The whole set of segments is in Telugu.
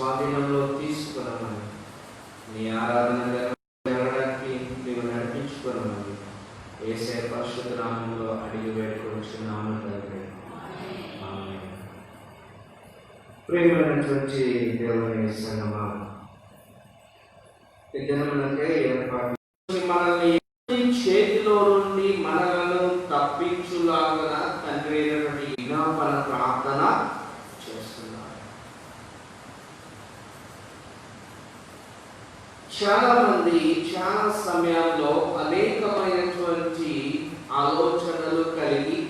స్వాధీనంలో తీసుకున్నామని, నీ ఆరాధన జరగడానికి నీవు నడిపించుకున్నామని యేసయ్య పరిశుద్ధ నామములో అడిగి వేడుకొనుచున్నాము తండ్రి. ఆమేన్. ప్రియమైనటువంటి దేవుని సంగమా, ఈ దినమునకే ఏర్పాటు మనల్ని చేతిలో నుండి మనలను తప్పించులాగా తండ్రి అయినటువంటి విజ్ఞాపన ప్రార్థన చేస్తున్నారు. చాలా మంది చాలా సమయాల్లో అనేకమైనటువంటి ఆలోచనలు కలిగి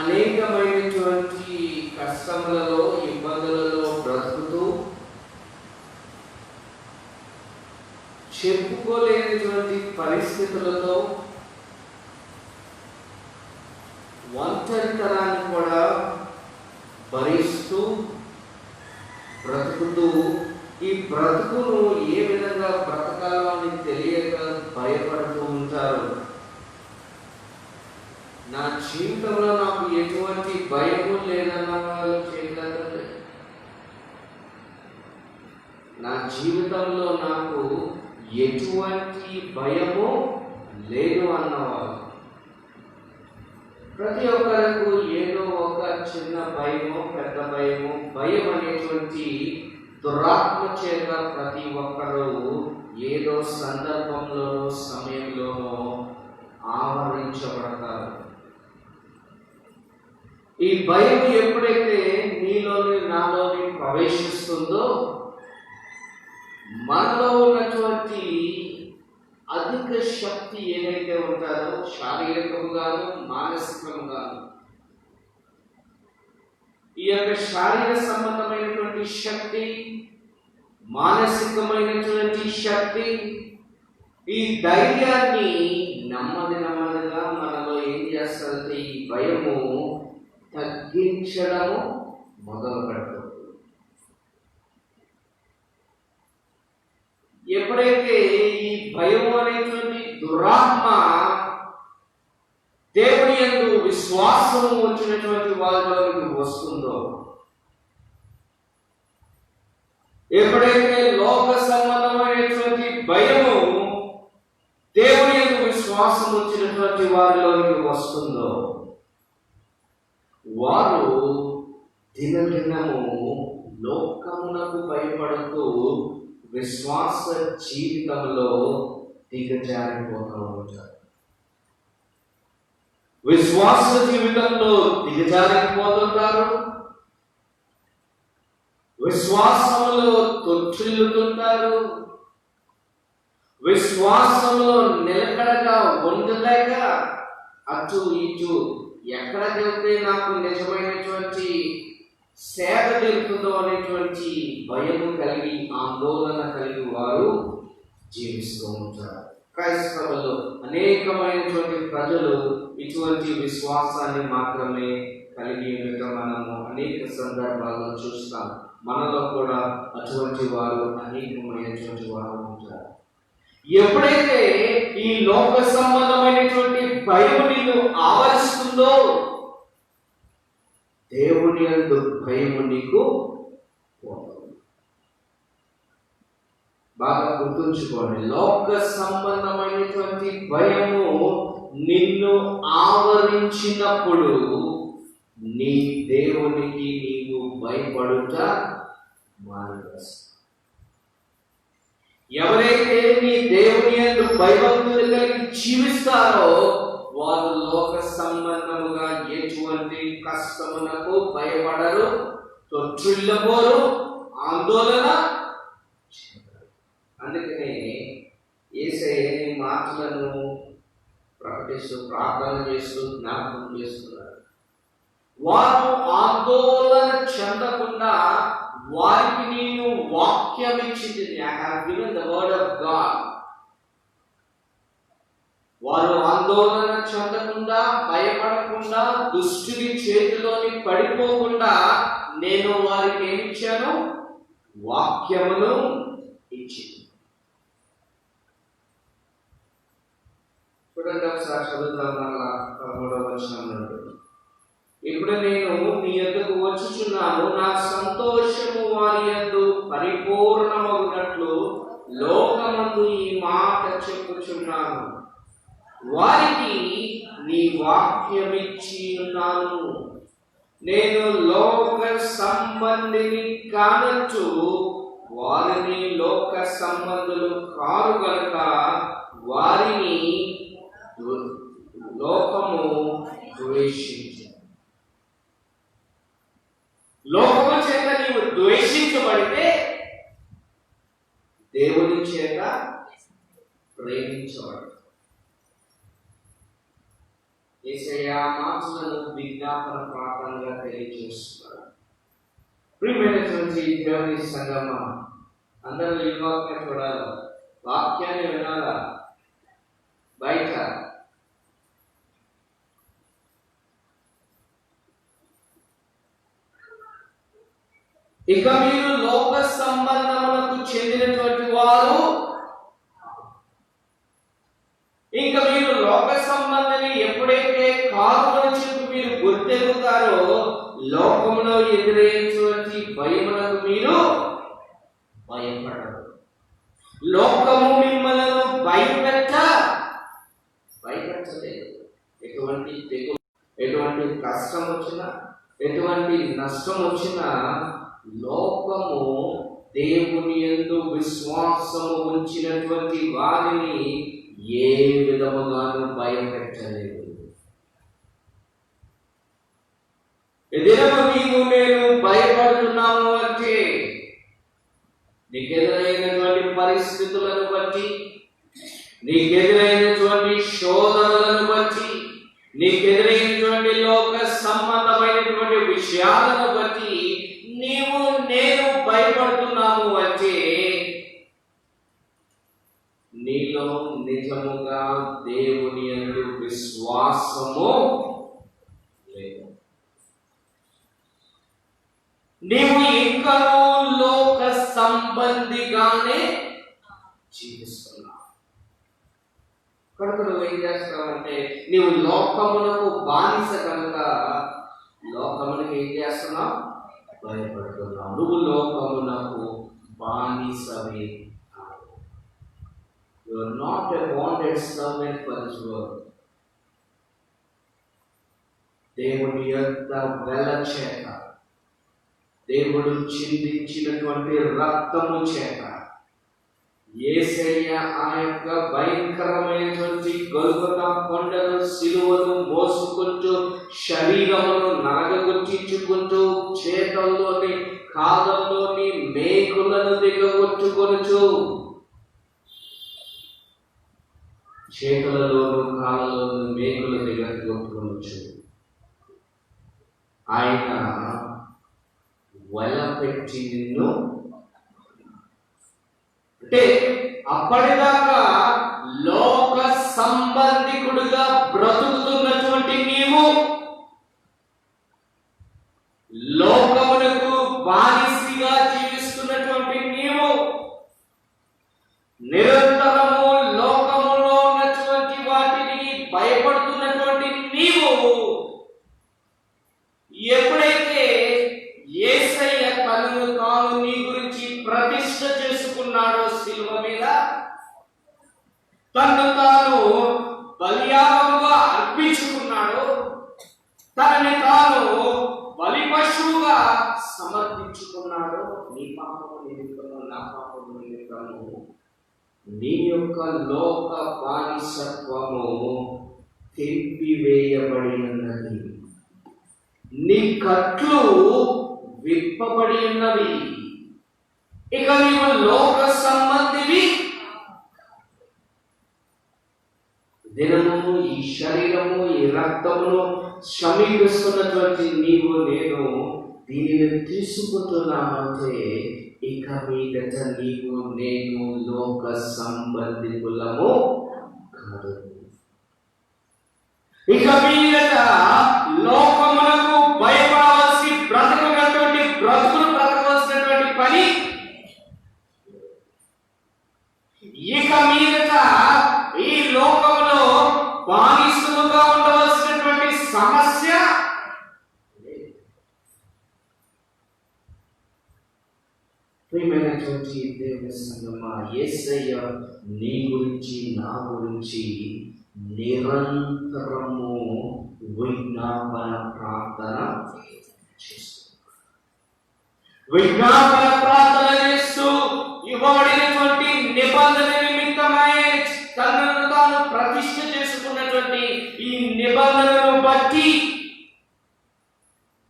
అనేకమైనటువంటి కష్టములలో ఇబ్బందులలో బ్రతుకుతూ చెప్పుకోలేనటువంటి పరిస్థితులతో ఒంటరితనాన్ని కూడా భరిస్తూ బ్రతుకుతూ ఈ బ్రతుకును ఏ విధంగా బ్రతకాలో అని తెలియక భయపడుతూ ఉంటారు. నా జీవితంలో నాకు ఎటువంటి భయము లేదన్న వాళ్ళు చేయగలరు. నా జీవితంలో నాకు ఎటువంటి భయము లేదు అన్నవాళ్ళు. ప్రతి ఒక్కరికి ఏదో ఒక చిన్న భయము పెద్ద భయము, భయం అనేటువంటి దురాత్మ చేత ప్రతి ఒక్కరూ ఏదో సందర్భంలోనో సమయంలోనో ఆవరించబడతారు. ఈ భయం ఎప్పుడైతే నీలోని నాలోని ప్రవేశిస్తుందో మనలో ఉన్నటువంటి అధిక శక్తి ఏదైతే ఉంటారో శారీరకంగాను మానసికంగాను, ఈ యొక్క శారీర సంబంధమైనటువంటి శక్తి, మానసికమైనటువంటి శక్తి, ఈ ధైర్యాన్ని నెమ్మదిగా మనలో ఏం చేస్తుంది? ఈ భయము తగ్గించడము మొదలు పెడుతుంది. ఎప్పుడైతే ఈ భయం అనేటువంటి దురాత్మ దేవుని యందు విశ్వాసము వచ్చినటువంటి వాళ్ళలోకి వస్తుందో, ఎప్పుడైతే లోక సంబంధమైనటువంటి భయము దేవుని యందు విశ్వాసం వచ్చినటువంటి వారిలోకి వస్తుందో, వారు దినదినము లోకమునకు భయపడుతూ విశ్వాస జీవితంలో దిగజారిపోతూ ఉంటారు. విశ్వాస జీవితంలో దిగజారిపోతుంటారు. విశ్వాసంలో తొట్టిల్లుతుంటారు. విశ్వాసంలో నిలకడగా ఉండలేక అటు ఇటు ఎక్కడికి వెళ్తే నాకు నిజమైనటువంటి సేవ జరుగుతుందో అనేటువంటి భయం కలిగి ఆందోళన కలిగి వారు జీవిస్తూ ఉంటారు. క్రైస్తవులు అనేకమైనటువంటి ప్రజలు ఇటువంటి విశ్వాసాన్ని మాత్రమే కలిగి ఉండటం మనము అనేక సందర్భాల్లో చూస్తాం. మనలో కూడా అటువంటి వారు అనేకమైనటువంటి వారు ఉంటారు. ఎప్పుడైతే ఈ లోక సంబంధమైనటువంటి భయం నిన్ను ఆవరిస్తుందో, దేవుని యందు భయము నీకు పోతుంది. బాగా గుర్తుంచుకోండి, లోక సంబంధమైనటువంటి భయము నిన్ను ఆవరించినప్పుడు నీ దేవునికి నీవు భయపడుట మానేస్తావు. ఎవరైతే నీ దేవుని యందు భయభక్తులు కలిగి జీవిస్తారో వారు లోక సంబంధముగా ఎటువంటి కష్టమునకు భయపడరు, తొట్టిల్లబోరు, ఆందోళన. అందుకనే యేసయ్య ఈ మాటలను ప్రకటిస్తూ ప్రార్థన చేస్తూ జ్ఞాపకం చేస్తున్నారు. వారు ఆందోళన చెందకుండా వారికి నేను వాక్యం ఇచ్చింది. I have given the word of God. వారు ఆందోళన చెందకుండా, భయపడకుండా, దుష్టుని చేతిలోని పడిపోకుండా నేను వారికి ఏమి ఇచ్చాను? వాక్యమును ఇచ్చింది. చూడండి ఒకసారి చదువుతాం. 13వ వచనం. ఇప్పుడు నేను నీ యొద్దకు వచ్చుచున్నాను, నా సంతోష వారి యందు పరిపూర్ణమగునట్లు లోకమందు ఈ మాట చెప్పుచున్నాను. వారికి నీ వాక్యమిచ్చి ఉన్నాను. నేను లోక సంబంధిని కానొచ్చు, వారిని లోక సంబంధులు కారు గనుక వారిని లోకము ద్వేషించు. లోకము చేత నీవు ద్వేషించబడితే దేవుని చేత ప్రేమించబడు. యేసయ్య మాటలను విజ్ఞాపన ప్రార్థనగా తెలియజేస్తున్నారు. ప్రియమైనటువంటి దేవుని సంగమా, అందరూ ఈ వాక్యం చూడాలి, వాక్యాన్ని వినాలా. బయట ఇక మీరు లోక సంబంధములకు చెందినటువంటి వారు, ఇంకా మీరు లోక సంబంధాన్ని ఎప్పుడైతే కాదు అని చెప్పి మీరు గుర్తెరుగుతారో, లోకంలో ఎదురైనటువంటి భయములకు మీరు భయపడరు. లోకము మిమ్మల్ని భయపెట్టలేదు. ఎటువంటి కష్టం వచ్చినా, ఎటువంటి నష్టం వచ్చినా లోకము దేవుని యందు విశ్వాసము ఉంచినటువంటి వారిని ఏ విధముగాను భయపెట్టలేదు. ఏదైనా నీవు నేను భయపడుతున్నాము అంటే నీకెదురైనటువంటి పరిస్థితులను బట్టి, నీకెదురైనటువంటి శోధనలను బట్టి, నీకెదురైనటువంటి లోక సంబంధమైనటువంటి విషయాలను బట్టి నీవు నేను భయపడుతున్నాము అంటే నీలో నిజముగా దేవుని యందు విశ్వాసము లేదు. నీవు ఇంకా లోక సంబంధిగానే జీవిస్తున్నావు. కనుక నువ్వు ఏం చేస్తావంటే, నీవు లోకమునకు బానిస కనుక లోకమునకు ఏం చేస్తున్నావు? భయపడుతున్నావు. నువ్వు లోకమునకు బానిసవే. You are not a bonded servant for this world. దేవుని యొక్క వెల చేత, దేవుడు చిందించినటువంటి రక్తము చేత, యేసయ్య ఆ యొక్క భయంకరమైనటువంటి గొల్గొతా కొండను సిలువను మోసుకుంటూ, శరీరమును నరగొట్టించుకుంటూ, చేతల్లోని కాలంలోని మేకులను దిగగొట్టుకొనుచు, చేతులలోను కాళ్ళలోను మేకులు దిగగొట్టుకొనుచు ఆయన వలపెట్టి నిన్ను, అంటే అప్పటిదాకా లోక సంబంధికుడుగా బ్రతుకుతున్నటువంటి నీవు లోకమునకు బానిసగా జీవిస్తున్నటువంటి నీవు నిరంతరము లోకములో ఉన్నటువంటి వాటిని భయపడుతున్నటువంటి నీవు ఎప్పుడైతే యేసయ్య తనను తాను నీ గురించి ప్రతిష్ఠ చేసుకున్నాడో శిలువ మీద, తనను తాను బలియాగముగా అర్పించుకున్నాడో, తనని తాను బలి పశువుగా సమర్పించుకున్నాడో, నీ పాపము నిమిత్తము నా పాపము నిమిత్తము నీ యొక్క లోక బానిసత్వము తెంపివేయబడినది, నీ కట్లు విప్పబడి ఉన్నవి. ఇక నీవు లోక సంబంధివి. దినము ఈ శరీరము, ఈ రక్తమును సమీపిస్తున్నటువంటి నీవు నేను దీనిని తీసుకుంటున్నామంటే ఇక మీదట నీవు నేను లోక సంబంధికులము కాదు. ఇక మీదట లోకమునకు భయపడవలసి బ్రతకటువంటి బ్రతుకులు బ్రతకవలసినటువంటి పని, ఇక మీదట ఈ లోకములో బానిసలుగా ఉండవలసినటువంటి సమస్య. ప్రియమైనటువంటి దేవుని సంగమా, యేసయ్య నీ గురించి నా గురించి నిరంతరము విజ్ఞాపన ప్రార్థన చేస్తూ ఇవ్వబడినటువంటి నిబంధన నిమిత్తమై తనను తాను ప్రతిష్ఠ చేసుకున్నటువంటి ఈ నిబంధనను బట్టి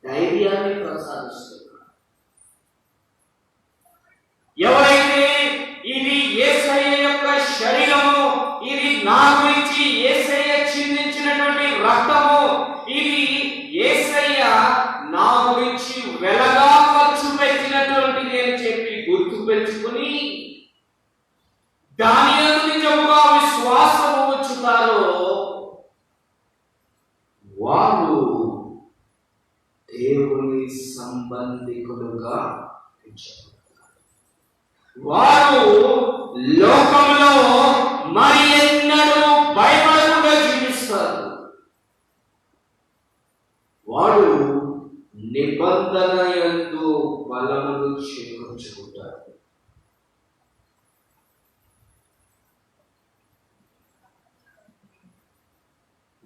ధైర్యాన్ని ప్రసాదిస్తున్నారు. ఎవరైతే ఇది యేసయ్య యొక్క శరీరము, ఇది నా గురించి యేసయ్య చిందించినటువంటి రక్తము, ఇది యేసయ్య నా గురించి వెలగా ఖర్చు పెట్టినటువంటిది అని చెప్పి గుర్తు పెంచుకుని దాని యందు నిజముగా విశ్వాసము ఉంచుతారో వారు దేవుని సంబంధికులుగా ఎంచబడతారు. వారు లోకంలో మరి ఎన్నడూ భయపడకుండా జీవిస్తారు. వాడు నిబంధన యందు బలమును చేకూర్చుకుంటారు.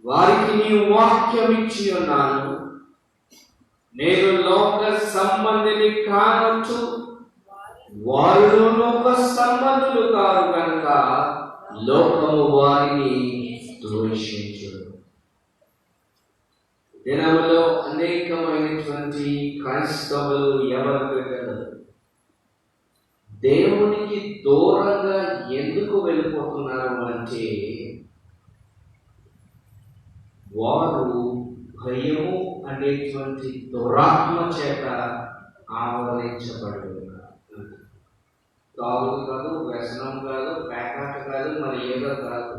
వారికి నీ వాక్యం ఇచ్చి ఉన్నాను, నేను లోక సంబంధిని కానొచ్చు, వారు లోక సంబంధులు కాదు కనుక లోకము వారిని ద్వేషించును. దినములో అనేకమైనటువంటి క్రైస్తవులు ఎవరు పెట్టరు, దేవునికి దూరంగా ఎందుకు వెళ్ళిపోతున్నారు అంటే వారు భయము అనేటువంటి దురాత్మ చేత ఆవరించబడి ఉన్నారు. తాగుడు కాదు, వ్యసనం కాదు, పేకాట కాదు, మరి ఏదో కాదు.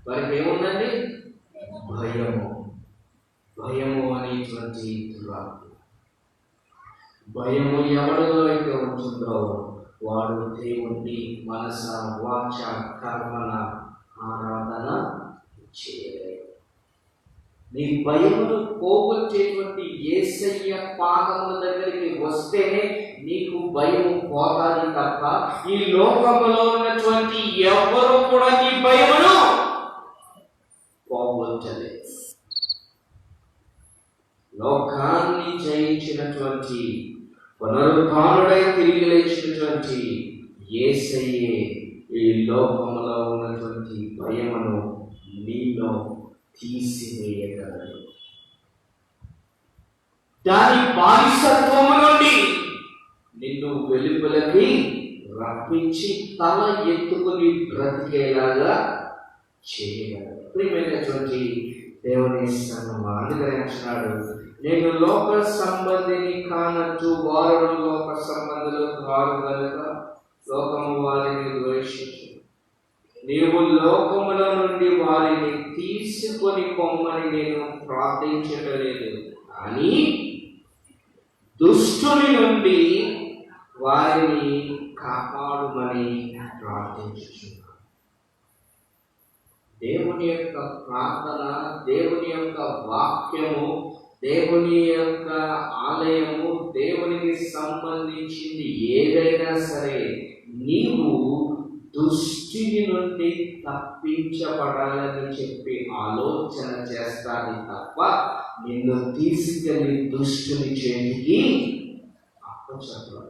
వారికి ఏముందండి? భయము. భయము అనేటువంటి దురాత్మ. భయము ఎవరిలో అయితే ఉంటుందో వాడు దేవుణ్ణి మనస వాచ కర్మల ఆరాధన చేయలేడు. నీ భయమును పోగొట్టేటువంటి యేసయ్య పాదముల దగ్గరికి వస్తేనే నీకు భయము పోతాది తప్ప ఈ లోకంలో ఉన్నటువంటి ఎవరు కూడా నీ భయమును పోగొట్టలేదు. లోకాన్ని జయించినటువంటి పునరుద్ధానుడై తిరిగి లేచినటువంటి యేసయ్యే ఈ లోకంలో ఉన్నటువంటి భయమును నీలో తీసివేయగలడు. దాని బానిసత్వము నుండి నిన్ను వెలుపలకి రప్పించి తల ఎత్తుకుని బ్రతికేలాగా చేయగలడు. ప్రియమైనటువంటి దేవుని సంగమా, అందుకని అంటున్నాడు, నేను లోక సంబంధిని కానట్టు వారు లోక సంబంధులు కారు కనుక లోకము వారిని ద్వేషించు. నీవు లోకముల నుండి వారిని తీసుకొని పొమ్మని నేను ప్రార్థించలేదు, కానీ దుష్టుని నుండి వారిని కాపాడుమని ప్రార్థించుచున్నాను. దేవుని యొక్క ప్రార్థన, దేవుని యొక్క వాక్యము, దేవుని యొక్క ఆలయము, దేవునికి సంబంధించింది ఏదైనా సరే నీవు దుష్టిని నుండి తప్పించబడాలని చెప్పి ఆలోచన చేస్తాను తప్ప నిన్ను తీసుకెళ్లి దుష్టుని చేతికి అప్పచెప్పడు.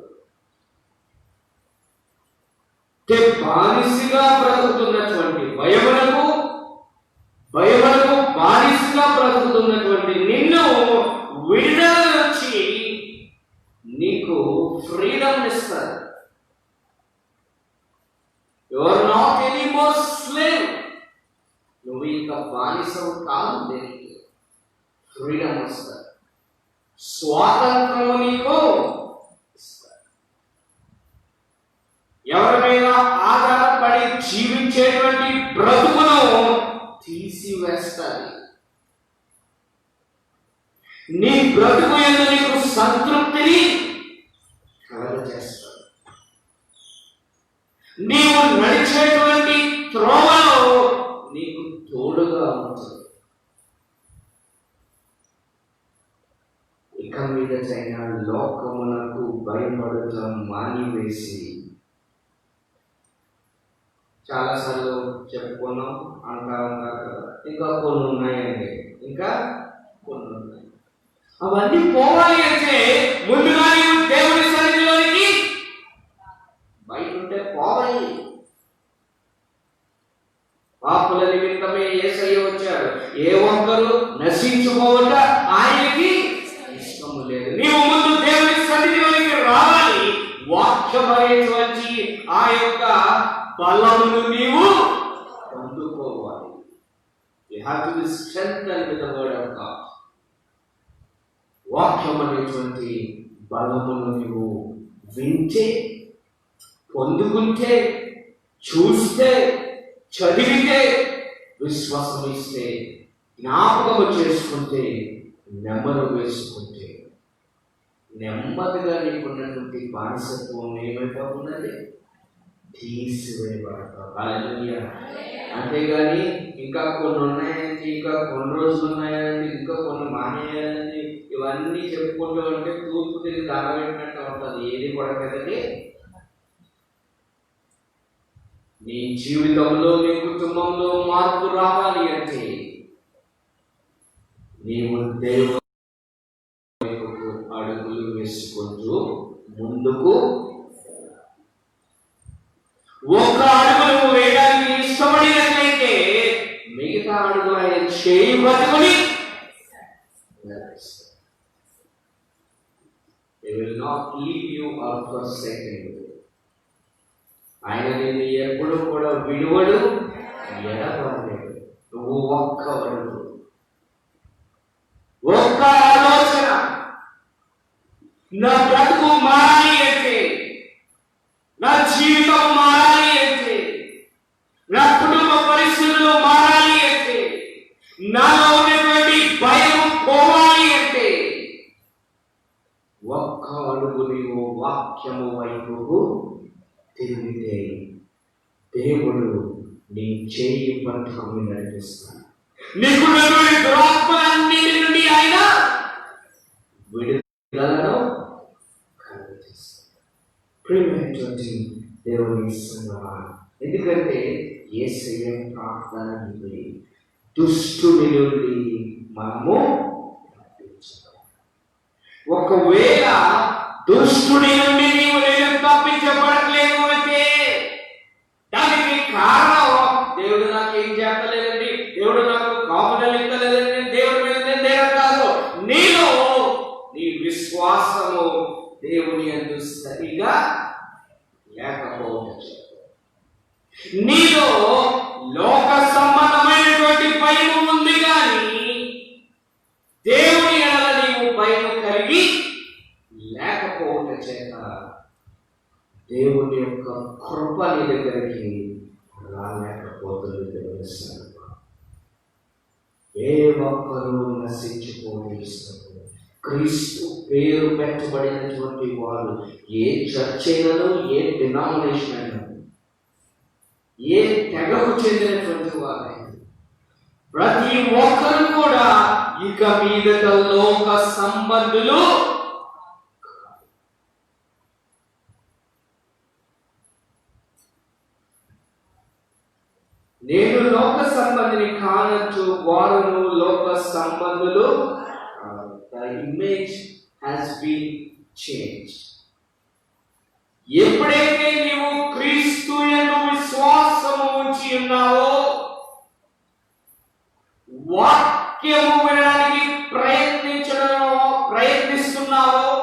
బానిసగా బ్రతుకుతున్నటువంటి భయములకు బానిసగా బ్రతుకుతున్నటువంటి నిన్ను విడుదల నుంచి నీకు ఫ్రీడమ్ ఇస్తారు. You are not anymore slave. నువ్వు ఇక బానిసవు కాదు. దేనికి? ఫ్రీడమ్ వస్తారు, స్వాతంత్రము నీకు ఇస్తారు. ఎవరి మీద ఆధారపడి జీవించేటువంటి బ్రతుకును తీసివేస్తారు. నీ బ్రతుకు యందు నీకు సంతృప్తిని కలగజేస్తారు. నీవు నడిచేటువంటి త్రోవలో నీకు తోడుగా ఉంటుంది. ఇక మీద లోకమునకు భయపడటం మానివేసి, చాలాసార్లు చెప్పుకున్నాం, అంటా ఉంటారు కదా, ఇంకా కొన్ని ఉన్నాయండి, ఇంకా కొన్ని ఉన్నాయి. అవన్నీ పోవాలి అంటే ముందుగా నీవు దేవుని సన్నిధిలోనికి బయట ఉంటే పోవాలి. పాపుల నిమిత్తమే యేసయ్య వచ్చాడు. ఏ ఒక్కరు నశించుకోవట ఆయనకి ఇష్టము లేదు. నీవు ముందు దేవుని సన్నిధిలోనికి రావాలి. వాక్యం అనేటువంటి ఆ యొక్క బలమును నీవు పొందుకోవాలి. You have to be strengthened with the word of God. వాక్యం అనేటువంటి బలమును నీవు వింటే, పొందుకుంటే, చూస్తే, చదివితే, విశ్వాసం ఇస్తే, జ్ఞాపకము చేసుకుంటే, నెమ్మది వేసుకుంటే, నెమ్మదిగా నీకున్నటువంటి బానిసత్వం ఏమైపోతుందండి? తీసివేయబడతావు. హల్లెలూయా. అంతేగాని ఇంకా కొన్ని ఉన్నాయండి, ఇంకా కొన్ని రోజులు ఉన్నాయండి, ఇంకా కొన్ని మానేయాలండి, ఇవన్నీ చెప్పుకుంటూ ఉంటే తూర్పు తిరిగి దాగబెట్టినట్టు ఉంటుంది. ఏది కూడా కదండి. నీ జీవితంలో, నీ కుటుంబంలో మార్పు రావాలి అంటే నీవు దేవుని అడుగులు వేసుకుంటూ ముందుకు, ఒక అడుగు వేయడానికి ఇష్టపడినట్లయితే మిగతా అడుగు ఆయన చేయి పట్టుకొని They will not leave you or forsake you. ఆయన నిన్ను ఎప్పుడు కూడా విడువడు, ఎడబాయడు. నువ్వు ఒక్క అడుగు, ఒక్క ఆలోచన, నా బ్రతుకు మారాలి అంటే, నా జీవితం మారాలి అంటే, నా కుటుంబ పరిస్థితులు మారాలి అంటే, నాలో ఉన్నటువంటి భయం పోవాలి అంటే, ఒక్క అడుగు నీవు వాక్యము వైపుకు తిరిగితే దేవుడు నీ చేయి పట్టుకుని నడిపిస్తాడు. నీకు దురాత్మలన్నిటి నుండి ఆయన విడుదలను కలిగిస్తాడు. ప్రియమైనటువంటి దేవుని సంగమా, ఎందుకంటే యేసయ్య ప్రార్థన ఇది, దుష్టుని నుండి మనము ఒకవేళ దుష్టుని నుండి నీవు నేను తప్పించబడట్లేదు అంటే దానికి కారణం దేవుడు నాకు ఏం చెప్పలేదండి, దేవుడు నాకు కాపుదలు ఇవ్వలేదండి, దేవుడి మీద నేను కాదు, నీలో నీ విశ్వాసము దేవుని యందు సరిగా లేకపోవచ్చు. నీలో లోక సంబంధమైనటువంటి భయం ఉంది, కానీ దేవుని ఎడల నీవు భయం కలిగి లేకపోవటం చేత దేవుని యొక్క కృప నీ దగ్గరికి రాలేకపోతుంది. ఏ ఒక్కరూ నశించుకోనిస్తారు. క్రీస్తు పేరు పెట్టబడినటువంటి వారు ఏ చర్చ్ అయినను, ఏ డినామినేషన్ అయినా, ఏ తెగకు చెందినటువంటి వారైనా, ప్రతి ఒక్కరు కూడా ఇక మీదట లోక సంబంధులు. నేను లోక సంబంధిని కానొచ్చు, వారును లోక సంబంధులు. The image has been changed. ఎప్పుడైతే నీవు క్రీస్తు యందు విశ్వాసము ఉంచి ఉన్నావో, వాక్యము వినడానికి ప్రయత్నిస్తున్నావో,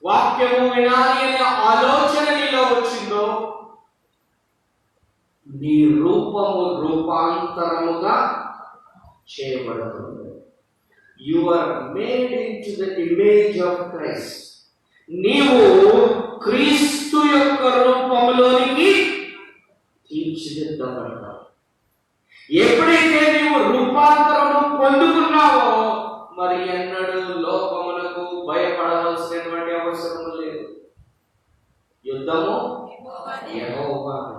వాక్యము వినాలి అనే ఆలోచన నీలో వచ్చిందో, నీ రూపము రూపాంతరముగా చేయబడుతుంది. You are made into the image of Christ. నీవు క్రీస్తు యొక్క రూపంలోనికి తీర్చిదిద్దబడతావు. ఎప్పుడైతే నీవు రూపాంతరము పొందుకున్నావో, మరి ఎన్నడూ లోకమునకు భయపడవలసినటువంటి అవసరం లేదు. యుద్ధము యెహోవాది.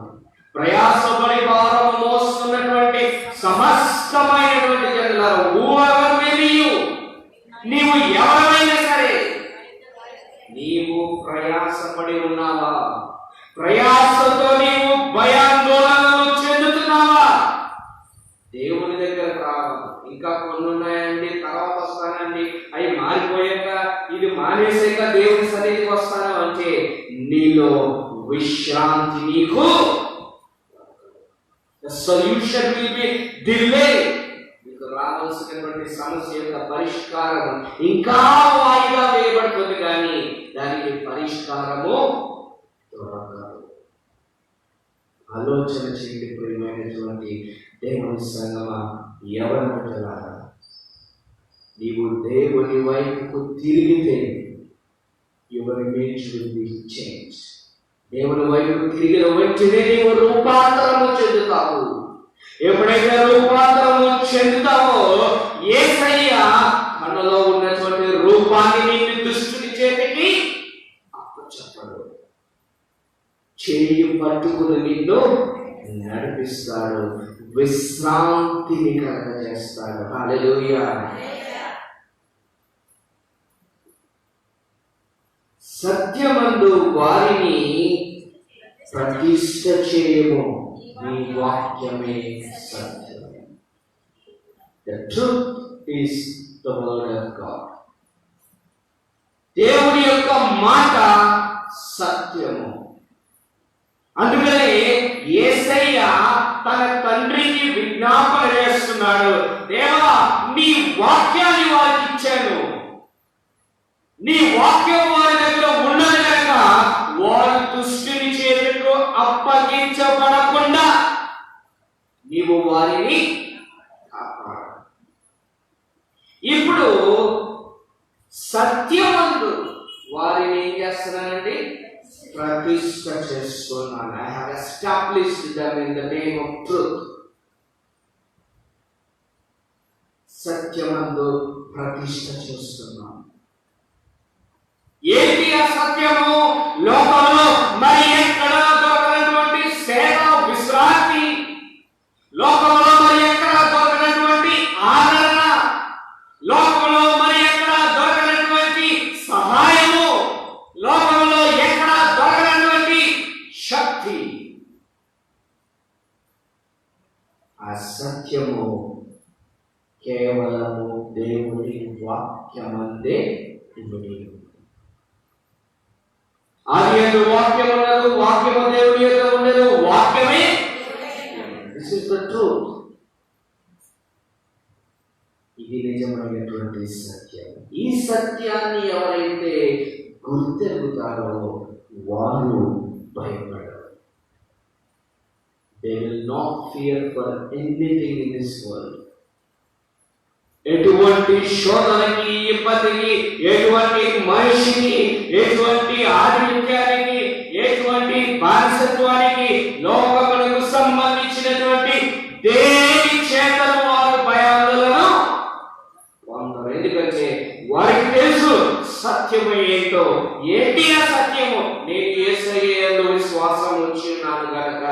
ప్రయాసపడి భారము మోస్తున్నటువంటి సమస్తమైనటువంటి జనులారా, నీవు ఎవరైనా సరే, నీ ప్రయాసపడి ఉన్నావా? ప్రయాసతో నీవు భయాందోళనలు చెందుతున్నావా? దేవుని దగ్గరకు రావాలి. ఇంకా కొన్ని ఉన్నాయండి, తర్వాత వస్తానండి, అవి మారిపోయాక ఇది మానేసాక దేవుని సన్నిధికి వస్తాను అంటే నీలో విశ్రాంతి నీకు. The solution will be delay. మీకు రావాల్సినటువంటి సమస్య యొక్క పరిష్కారం ఇంకా వాయిదా వేయబడుతుంది, కానీ దానికి పరిష్కారము దొరకదు. ఆలోచన చేయండి ప్రియమైనటువంటి దేవుని సంగమా, ఎవరి బిడ్డలారా, నీవు దేవుని వైపుకు తిరిగితే your image will be changed. దేవుని వైపుకు తిరిగిన వెంటనే నీవు రూపాంతరము చెందుతావు. ఎప్పుడైతే రూపాంతరము చెందుతావో యేసయ్య మనలో ఉన్నటువంటి రూపాన్ని నిన్ను దుష్టుని చేతికి అప్పచెప్పడు. చేయి పట్టుకుని నిన్ను నడిపిస్తాడు, విశ్రాంతిని కలగజేస్తాడు. హల్లెలూయా. సత్యమందు వారిని ప్రతిష్ఠ చేయము, నీ వాక్యమే సత్యం. The truth is the word of God. దేవుని యొక్క మాట సత్యము. అందుకనే యేసయ్య తన తండ్రికి విజ్ఞాపన చేస్తున్నాడు, దేవా నీ వాక్యాన్ని వారికి ఇచ్చాను, నీ వాక్యం వారి దగ్గర ఉన్నది కనుక వారు దుష్టుని చేతులకు అప్పగించబడకుండా నీవు వారిని కాపాడు. ఇప్పుడు సత్యమందు వారిని ఏం చేస్తున్నానండి? ప్రతిష్ఠ చేస్తున్నాను. I have established them in the name of truth. సత్యమందు ప్రతిష్ఠ చేస్తున్నాను. ఏంటి ఆ సత్యము? లోకంలో మరి ఎక్కడ దొరకనటువంటి సేవ, విశ్రాంతి, లోకంలో మరి ఎక్కడ దొరకనటువంటి ఆదరణ, లోకంలో మరి ఎక్కడ దొరకనటువంటి సహాయము, లోకంలో ఎక్కడ దొరకనటువంటి శక్తి. ఆ సత్యము కేవలము దేవుని వాక్యమందే ఇమిడి ఉంది. ఆది యందు వాక్యం ఉన్నది, వాక్యము దేవుని యొద్ద ఉండెను, వాక్యమే. This is the truth. ఇది నిజమైనటువంటి సత్యం. ఈ సత్యాన్ని ఎవరైతే గుర్తెరుగుతారో వారు భయపడరు. They will not fear for anything in this world. ఎటువంటి శోధనకి, ఇబ్బందికి, ఎటువంటి మనిషిని, ఎటువంటి ఆధిక్యానికి, ఎటువంటి బానిసత్వానికి, లోకములకు సంబంధించినటువంటి దేని చేతను వారు భయాందోళన పొందరు. ఎందుకంటే వారికి తెలుసు సత్యము ఏంటో. ఏంటి ఆ సత్యము? నేను యేసయ్య యందు విశ్వాసం ఉంచున్నాను కనుక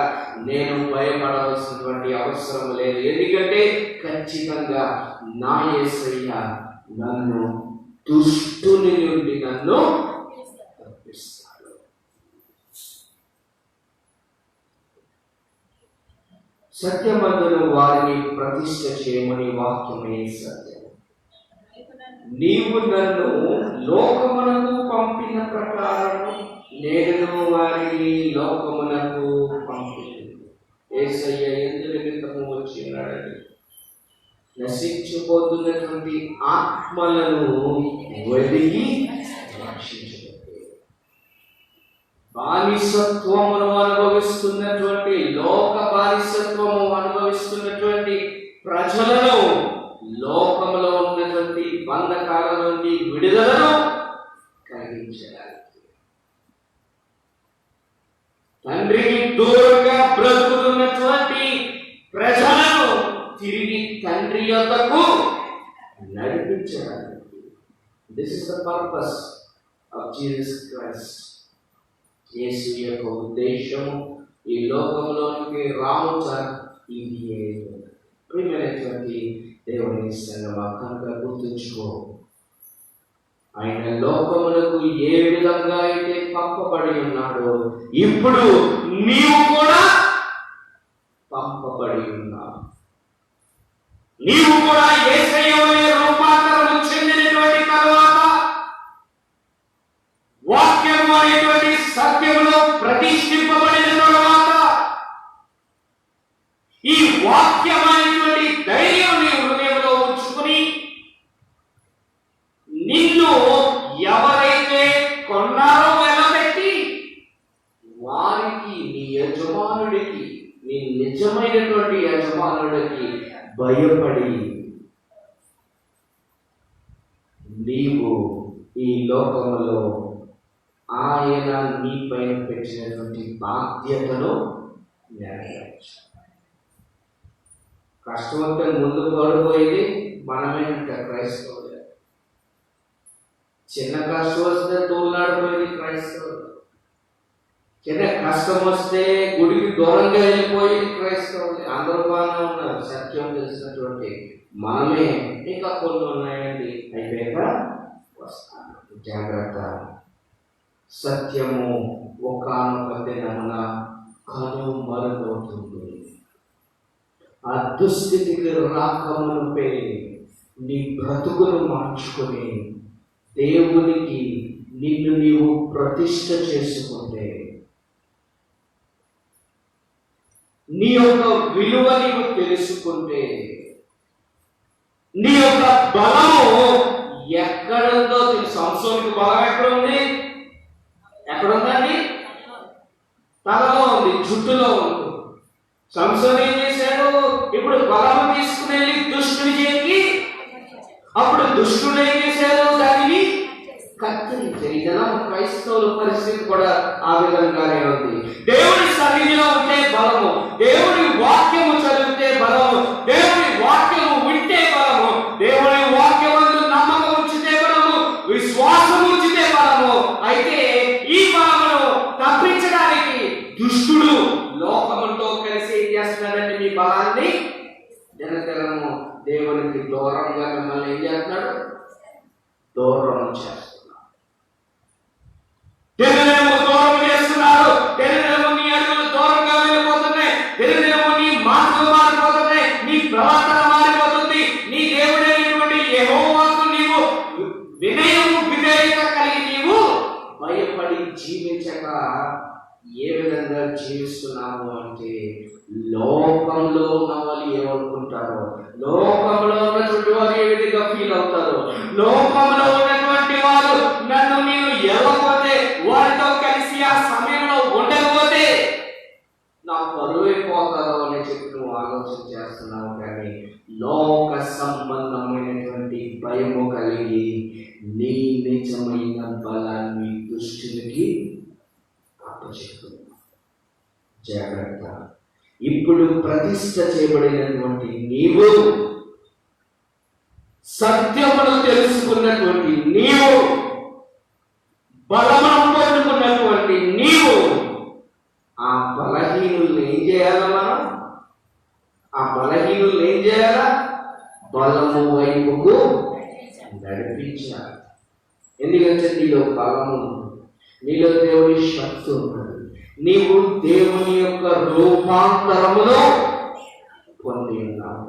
నేను భయపడవలసినటువంటి అవసరం లేదు. ఎందుకంటే ఖచ్చితంగా నా యేసయ్య నన్ను దుష్టుని నుండి నన్ను తప్పిస్తాడు. సత్యమందును వారిని ప్రతిష్ఠ చేయమని వాక్యమే సత్యం. నీవు నన్ను లోకమునకు పంపిన ప్రకారం నేను వారిని లోకమునకు పంపింది. యేసయ్య ఎందు నిమిత్తము వచ్చినాడని నశించిపోతున్నటువంటి ఆత్మలను వెలిగి రక్షించబడి బానిసత్వమును అనుభవిస్తున్నటువంటి, లోక బానిసత్వము అనుభవిస్తున్నటువంటి ప్రజలను, లోకములో ఉన్నటువంటి బంధకాల నుండి విడుదలను కలిగించడానికి, తండ్రికి దూరంగా బ్రతుకుతున్నటువంటి ప్రజలను తిరిగి తండ్రి యొద్దకు నడిపించడానికి. This is the purpose of Jesus Christ. Yesu యొక్క ఉద్దేశము ఈ లోకంలోనికి రాముట ఇది. ప్రియమైనటువంటి దేవుని సంగమా, కనుక గుర్తుంచుకో, ఆయన లోకములకు ఏ విధంగా అయితే పంపబడి ఉన్నాడో ఇప్పుడు నీవు కూడా పంపబడి ఉన్నావు. నీవు కూడా యేసయ్య వలె రూపాంతరము చెందినటువంటి తర్వాత వాక్యము అనేటువంటి సత్యములో ప్రతిష్ఠింపబడిన తర్వాత ఈ వాక్యమైనటువంటి ధైర్యం నీ హృదయంలో ఉంచుకుని నిన్ను ఎవరైతే కొన్నారో వెలబెట్టి వారికి నీ యజమానుడికి, నీ నిజమైనటువంటి యజమానుడికి భయపడి నీవు ఈ లోకములో ఆయన నీ పైన పెట్టినటువంటి బాధ్యతను నెరవేర్చు. కష్టమంటే ముందు పడిపోయేది మనమే అంట క్రైస్తవులు. చిన్న కష్టం వస్తే తోలాడిపోయేది క్రైస్తవులు. చిన్న కష్టం వస్తే గుడికి దూరంగా వెళ్ళిపోయేది క్రైస్తవులు. అందరూ బాగానే ఉన్నారు, సత్యం తెలిసినటువంటి మనమే ఇంకా కొన్ని ఉన్నాయండి, అయిపోయాక వస్తాను. జాగ్రత్త. సత్యము ఒకానొక దినమున కనుమరుగవుతుంది. ఆ దుస్థితికి రాకమునుపై నీ బ్రతుకును మార్చుకొని దేవునికి నిన్ను నీవు ప్రతిష్ఠ చేసుకుంటే, నీ యొక్క విలువ నీవు తెలుసుకుంటే, నీ యొక్క బలము ఎక్కడుందో తెలుసు. సంసోనుకి బలం ఎక్కడ ఉంది? ఎక్కడుందండి? తలలో ఉంది, జుట్టులో ఉంది. సంసోను ఏం చేశాడు? ఇప్పుడు బలము తీసుకుని వెళ్ళి దుష్టుని చేతి, అప్పుడు దుష్టుడు ఏం చేశాడు? దానిని కత్తిరించారు. ఇదన్నా క్రైస్తవుల పరిస్థితి కూడా ఆ విధంగానే ఉంది. దేవుడి సన్నిధిలో ఉంటే బలము, దేవుడి వాక్యము చదివితే బలము, దేవుడి వాక్యము వింటే బలము, దేవుడి వాక్యమందు నమ్మకం ఉంచితే బలము, విశ్వాసం ఉంచితే బలము. అయితే ఈ బలమును తప్పించడానికి దుష్టుడు లోకముతో కలిసి ఏం చేస్తున్నాడంటే మీ బలాన్ని దినదినము దేవునికి దూరంగా మిమ్మల్ని ఏం చేస్తున్నాడు? దూరం చేస్తున్నాడు. దినదినము దూరం చేస్తున్నారు. దినదినము నీ అడుగులు దూరంగా వెళ్ళిపోతున్నాయి. దినదినము నీ మాటలు మారిపోతున్నాయి, నీ ప్రవర్తన మారిపోతుంది. నీ దేవుడైనటువంటి యెహోవాకు నీవు వినయము విధేయత కలిగి నీవు భయపడి జీవించక ఏ విధంగా జీవిస్తున్నాము అంటే, లోకంలో ఉన్న వాళ్ళు ఏమనుకుంటారో, లోకంలో ఉన్నటువంటి వారు ఏ విధంగా ఫీల్ అవుతారు, లోకంలో ఉన్నటువంటి వారు నన్ను నేను ఎవ్వకపోతే, వారితో కలిసి ఆ సమయంలో ఉండకపోతే నా పరువైపోతారో అని చెప్పి నువ్వు ఆలోచన చేస్తున్నావు. కానీ లోక సంబంధమైనటువంటి భయము కలిగి నీ నిజమైన బలాన్ని దుష్టునికి అప్పచెప్తున్నావు. జాగ్రత్త. ఇప్పుడు ప్రతిష్ఠ చేయబడినటువంటి నీవు, సత్యమును తెలుసుకున్నటువంటి నీవు, బలమును పొందుకున్నటువంటి నీవు, ఆ బలహీనుల్ని ఏం చేయాలా? మనం ఆ బలహీనుల్ని ఏం చేయాలా? బలము వైపుకు నడిపించాలి. ఎందుకంటే నీలో బలము ఉంది, నీలో దేవుని శక్తి ఉన్నది. నీవు దేవుని యొక్క రూపాంతరములో పొంది ఉన్నావు.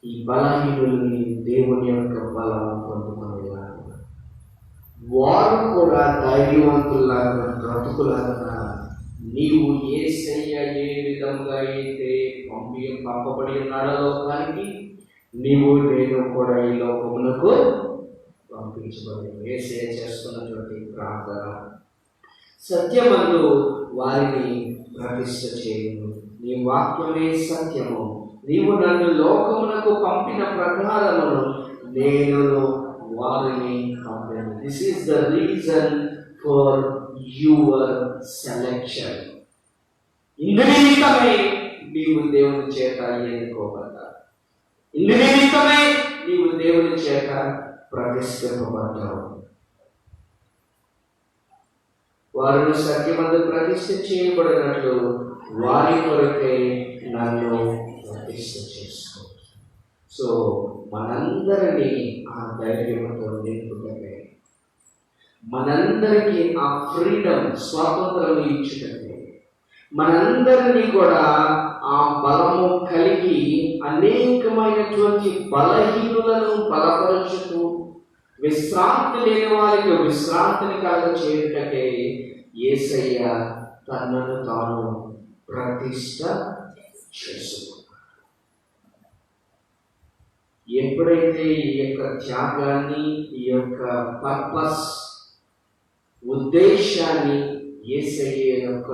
ఈ బలహీనుల్ని దేవుని యొక్క బలము పొందుకునేలాగా, వారు కూడా ధైర్యవంతులాగా బ్రతుకులాగా నీవు యేసయ్య ఏ విధంగా అయితే పంపబడి ఉన్నాడో లోకానికి, నీవు నేను కూడా ఈ లోకమునకు పంపించబడి యేసయ్య చేస్తున్నటువంటి ప్రార్థన, సత్యమందు వారిని ప్రతిష్ఠ చేయను. నీ వాక్యమే సత్యము, నీవు నన్ను లోకమునకు పంపిన ప్రకారమును నేను వారిని పంపాను. This is the reason for your selection. ఇందు నిమిత్తమే నీవు దేవుని చేత ఎన్నుకోబడ్డావు. ఇందు నిమిత్తమే నీవు దేవుని చేత ప్రతిష్ఠింపబడ్డావు. వారిని సత్యమందు ప్రతిష్ఠ చేయబడినట్లు వారి కొరకే నన్ను ప్రతిష్ఠ చేసుకో. సో మనందరినీ ఆ ధైర్యంతో నింపుటకే, మనందరికీ ఆ ఫ్రీడమ్ స్వాతంత్రం ఇచ్చుటకే, మనందరినీ కూడా ఆ బలము కలిగి అనేకమైనటువంటి బలహీనులను బలపరుచుతూ విశ్రాంతి లేని వారికి విశ్రాంతిని కలగ చేయుటకే యేసయ్య తనను తాను ప్రతిష్ట చేసుకున్నాడు. ఎప్పుడైతే ఈ యొక్క త్యాగాన్ని, ఈ యొక్క పర్పస్, ఉద్దేశాన్ని, యేసయ్య యొక్క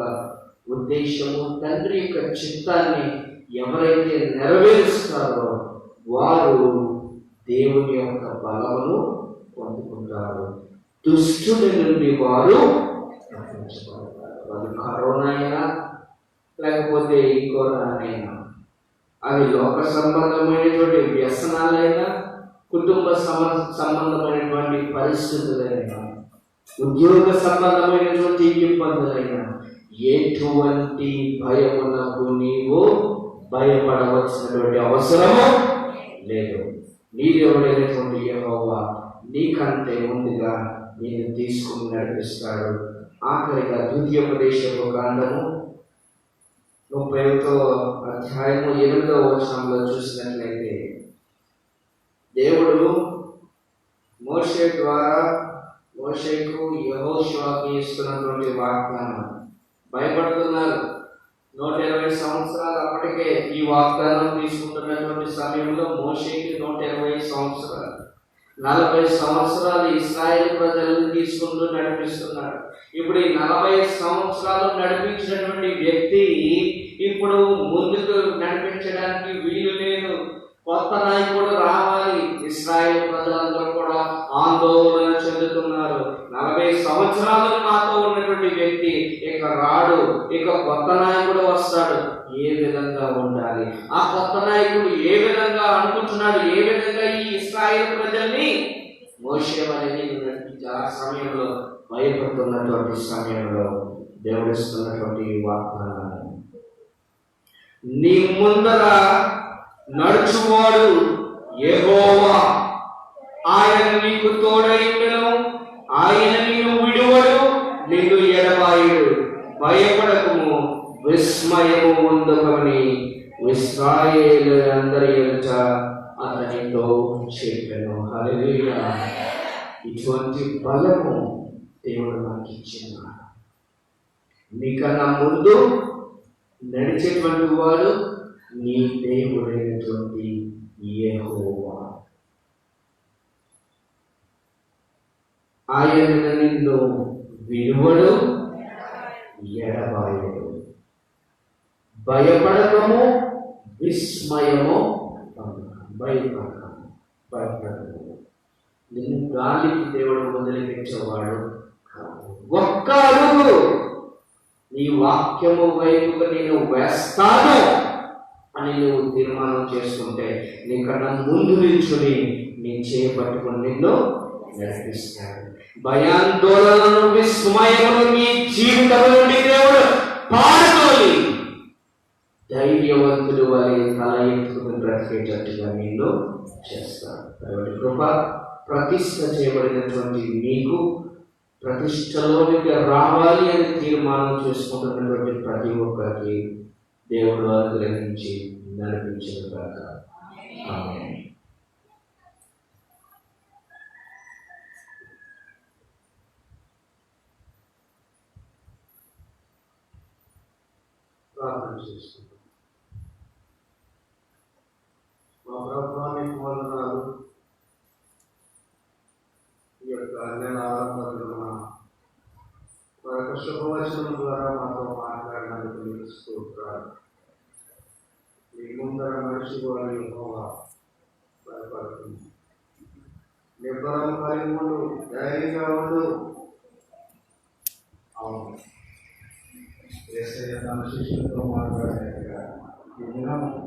ఉద్దేశము, తండ్రి యొక్క చిత్తాన్ని ఎవరైతే నెరవేరుస్తారో వారు దేవుని యొక్క బలమును పొందుకుంటారు. దుష్టుని నుండి వారు రక్షించబడతారు. అది కరోనా అయినా లేకపోతే ఇంకో రానైనా, అది లోక సంబంధమైనటువంటి వ్యసనాలైనా, కుటుంబ సంబంధమైనటువంటి పరిస్థితులైనా, ఉద్యోగ సంబంధమైనటువంటి ఇబ్బందులైనా, ఎటువంటి భయమునకు నీవు భయపడవలసినటువంటి అవసరము లేదు. నీ దేవుడైనటువంటి యెహోవా నీకంటే ముందుగా నేను తీసుకుని నడిపిస్తాడు. ఆఖరిగా ద్వితీయోపదేశపు గ్రంథము 31వ అధ్యాయము 8వ వచనంలో చూసినట్లయితే, దేవుడు మోషే ద్వారా మోషేకు యెహోషువకు ఇస్తున్నటువంటి వాగ్దానం. భయపడుతున్నారు. 120 సంవత్సరాలు అప్పటికే ఈ వాగ్దానం తీసుకుంటున్నటువంటి సమయంలో మోషేకి 120 సంవత్సరాలు, 40 సంవత్సరాలు ఇశ్రాయేలు ప్రజలను తీసుకుంటూ నడిపిస్తున్నాడు. ఇప్పుడు ఈ 40 సంవత్సరాలు నడిపించినటువంటి వ్యక్తి ఇప్పుడు ముందుకు నడిపించడానికి వీలు లేదు. కొత్త నాయకుడు రావాలి. ఇశ్రాయేలు ప్రజలందరూ కూడా ఆందోళన చెందుతున్నారు. 40 సంవత్సరాలు మాతో ఉన్నటువంటి వ్యక్తి ఇక రాడు, ఇక కొత్త నాయకుడు వస్తాడు. ఏ విధంగా ఉండాలి? ఆ కొత్త నాయకుడు ఏ విధంగా అనుకుంటున్నాడు? ఏ విధంగా ఈ ఇశ్రాయేలు ప్రజల్ని మోషే అనేది నడిపించి ఆ సమయంలో భయపడుతున్నటువంటి సమయంలో దేవుడిస్తున్నటువంటి వాగ్దానాలు, నీ ముందర నడుచువాడు యెహోవా, ఆయన నీకు తోడైండును, ఆయన నిన్ను విడువడు, నిన్ను ఎడబాయుడు. భయపడకము, విస్మయము పొందకమని ఇశ్రాయేలులందరి ఎదుట అతనితో చెప్పెను. హల్లెలూయా. ఇటువంటి బలము దేవుడు నాకు ఇచ్చినాడు. నీకన్నా ముందు నడిచేటువంటి వాడు నీ దేవుడైనటువంటి యెహోవా. ఆయన నిన్ను విడువడు, ఎడబాయడు. భయపడకము, విస్మయము, భయపడకము. నిన్ను గాలికి దేవుడు వదిలిపెట్టేవాడు కాదు. ఒక్క అడుగు నీ వాక్యము వైపుగా నేను వేస్తాను అని నువ్వు తీర్మానం చేసుకుంటే నీకన్నా ముందు నిల్చుని నీ చేపట్టుకుని నిన్ను నడిపిస్తాడు. భయాందోళనను, విస్మయమును నీ జీవితం నుండి దేవుడు పాడుకోని ధైర్యవంతుడు వలె తల ఎత్తుకుని బ్రతికేటట్టుగా నిన్ను చేస్తాడు. కాబట్టి కృప ప్రతిష్ఠ చేయబడినటువంటి నీకు ప్రతిష్టలోనికి రావాలి అని తీర్మానం చేసుకుంటున్నటువంటి ప్రతి ఒక్కరికి దేవుడు అనుగ్రహించి నడిపించిన కాక. ఆమేన్. ప్రార్థన చేసుకుంటాం. మా ప్రభువానికి వందనాలు. ఈ యొక్క నెల ఆరంభంలో మరొక శుభవచనం ద్వారా మాతో మాట్లాడినందుకు మీకు స్తోత్రాలు. మీ ముందర నడుచుకోవాలి భయపడుతుంది. నిర్భరం కలిగి ఉండు, ధైర్యంగా ఉండు. అవును, యేసయ్య తన శిష్యులతో మాట్లాడారు.